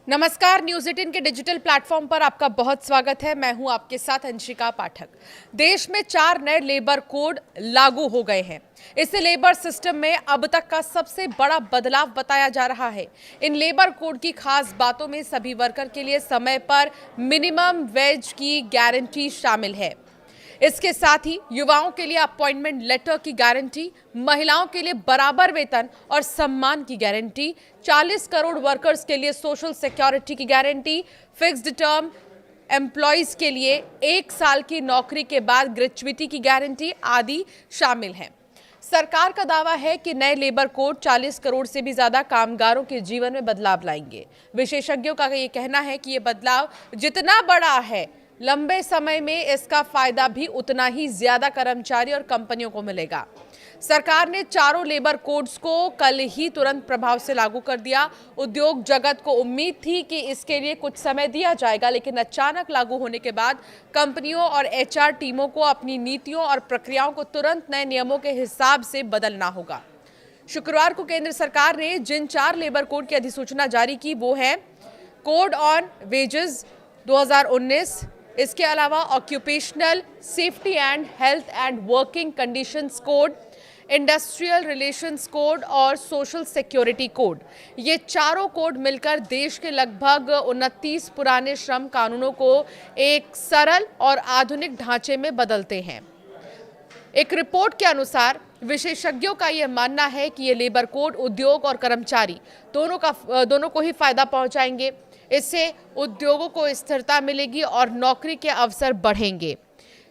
नमस्कार, न्यूज़ 18 के digital platform पर आपका बहुत स्वागत है। मैं हूं आपके साथ अंशिका पाठक। देश में 4 नए लेबर कोड लागू हो गए हैं। इसे लेबर सिस्टम में अब तक का सबसे बड़ा बदलाव बताया जा रहा है। इन लेबर कोड की खास बातों में सभी वर्कर के लिए समय पर मिनिमम वेज की गारंटी शामिल है। इसके साथ ही युवाओं के लिए अपॉइंटमेंट लेटर की गारंटी, महिलाओं के लिए बराबर वेतन और सम्मान की गारंटी, 40 करोड़ वर्कर्स के लिए सोशल सिक्योरिटी की गारंटी, फिक्स्ड टर्म एम्प्लॉयज के लिए 1 साल की नौकरी के बाद ग्रेच्युइटी की गारंटी आदि शामिल हैं। सरकार का दावा है कि नए लेबर कोड 40 करोड़ से भी ज्यादा कामगारों के जीवन में बदलाव लाएंगे। विशेषज्ञों का ये कहना है कि ये बदलाव जितना बड़ा है, लंबे समय में इसका फायदा भी उतना ही ज्यादा कर्मचारी और कंपनियों को मिलेगा। सरकार ने चारों लेबर कोड्स को कल ही तुरंत प्रभाव से लागू कर दिया। उद्योग जगत को उम्मीद थी कि इसके लिए कुछ समय दिया जाएगा, लेकिन अचानक लागू होने के बाद कंपनियों और एचआर टीमों को अपनी नीतियों और प्रक्रियाओं को तुरंत नए नियमों के हिसाब से बदलना होगा। शुक्रवार को केंद्र सरकार ने जिन 4 लेबर कोड की अधिसूचना जारी की वो है कोड ऑन वेजेस 2019, इसके अलावा occupational safety and health and working conditions code, industrial relations code और सोशल सिक्योरिटी कोड। ये चारों कोड मिलकर देश के लगभग 29 पुराने श्रम कानूनों को एक सरल और आधुनिक ढांचे में बदलते हैं। एक रिपोर्ट के अनुसार विशेषज्ञों का यह मानना है कि ये लेबर कोड उद्योग और कर्मचारी दोनों को ही फायदा पहुंचाएंगे। इससे उद्योगों को स्थिरता मिलेगी और नौकरी के अवसर बढ़ेंगे।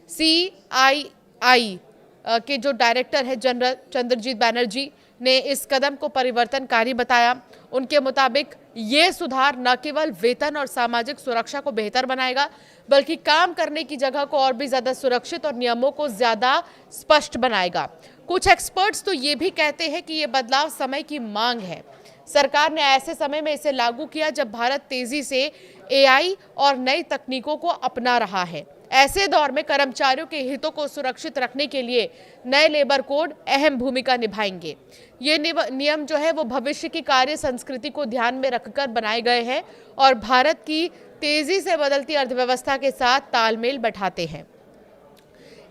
CII के जो डायरेक्टर है जनरल चंद्रजीत बैनर्जी ने इस कदम को परिवर्तनकारी बताया। उनके मुताबिक ये सुधार न केवल वेतन और सामाजिक सुरक्षा को बेहतर बनाएगा, बल्कि काम करने की जगह को और भी ज्यादा सुरक्षित और नियमों को ज्यादा स्पष्ट बनाएगा। कुछ एक्सपर्ट्स तो ये भी कहते हैं कि ये बदलाव समय की मांग है। सरकार ने ऐसे समय में इसे लागू किया जब भारत तेजी से AI और नई तकनीकों को अपना रहा है। ऐसे दौर में कर्मचारियों के हितों को सुरक्षित रखने के लिए नए लेबर कोड अहम भूमिका निभाएंगे। ये नियम जो है वो भविष्य की कार्य संस्कृति को ध्यान में रखकर बनाए गए हैं और भारत की तेजी से बदलती अर्थव्यवस्था के साथ तालमेल बैठाते हैं।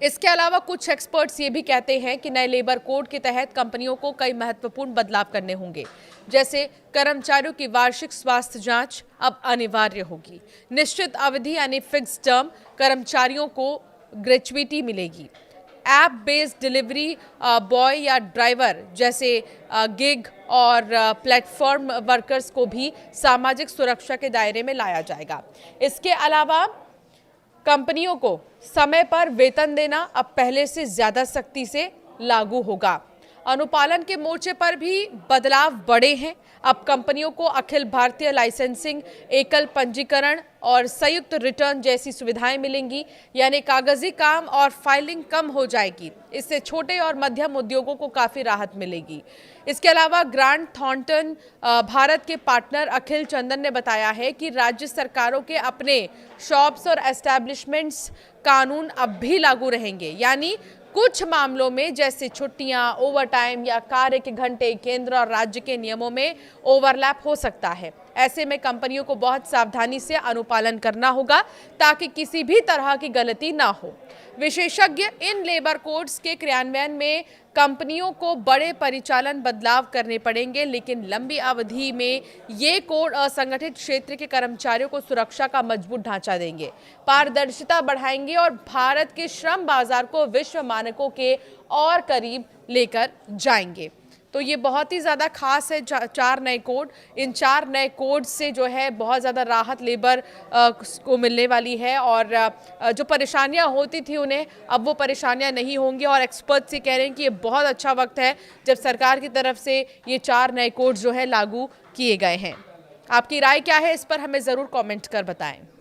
इसके अलावा कुछ एक्सपर्ट्स ये भी कहते हैं कि नए लेबर कोड के तहत कंपनियों को कई महत्वपूर्ण बदलाव करने होंगे, जैसे कर्मचारियों की वार्षिक स्वास्थ्य जांच अब अनिवार्य होगी, निश्चित अवधि यानी फिक्स टर्म कर्मचारियों को ग्रेच्युइटी मिलेगी, ऐप बेस्ड डिलीवरी बॉय या ड्राइवर जैसे गिग और प्लेटफॉर्म वर्कर्स को भी सामाजिक सुरक्षा के दायरे में लाया जाएगा। इसके अलावा कंपनियों को समय पर वेतन देना अब पहले से ज्यादा सख्ती से लागू होगा। अनुपालन के मोर्चे पर भी बदलाव बड़े हैं। अब कंपनियों को अखिल भारतीय लाइसेंसिंग, एकल पंजीकरण और संयुक्त रिटर्न जैसी सुविधाएं मिलेंगी, यानी कागजी काम और फाइलिंग कम हो जाएगी। इससे छोटे और मध्यम उद्योगों को काफी राहत मिलेगी। इसके अलावा ग्रांट थॉर्नटन भारत के पार्टनर अखिल चंदन ने बताया है कि राज्य सरकारों के अपने शॉप्स और एस्टैब्लिशमेंट्स कानून अब भी लागू रहेंगे, यानी कुछ मामलों में जैसे छुट्टियां, ओवरटाइम या कार्य के घंटे केंद्र और राज्य के नियमों में ओवरलैप हो सकता है। ऐसे में कंपनियों को बहुत सावधानी से अनुपालन करना होगा ताकि किसी भी तरह की गलती ना हो। विशेषज्ञ इन लेबर कोड्स के क्रियान्वयन में कंपनियों को बड़े परिचालन बदलाव करने पड़ेंगे, लेकिन लंबी अवधि में ये कोड असंगठित क्षेत्र के कर्मचारियों को सुरक्षा का मजबूत ढांचा देंगे, पारदर्शिता बढ़ाएंगे और भारत के श्रम बाजार को विश्व मानकों के और करीब लेकर जाएंगे। तो ये बहुत ही ज़्यादा खास है 4 नए कोड। इन 4 नए कोड से जो है बहुत ज़्यादा राहत लेबर को मिलने वाली है और जो परेशानियां होती थी उन्हें अब वो परेशानियां नहीं होंगी। और एक्सपर्ट्स ये कह रहे हैं कि ये बहुत अच्छा वक्त है जब सरकार की तरफ से ये 4 नए कोड जो है लागू किए गए हैं। आपकी राय क्या है इस पर हमें ज़रूर कॉमेंट कर बताएं।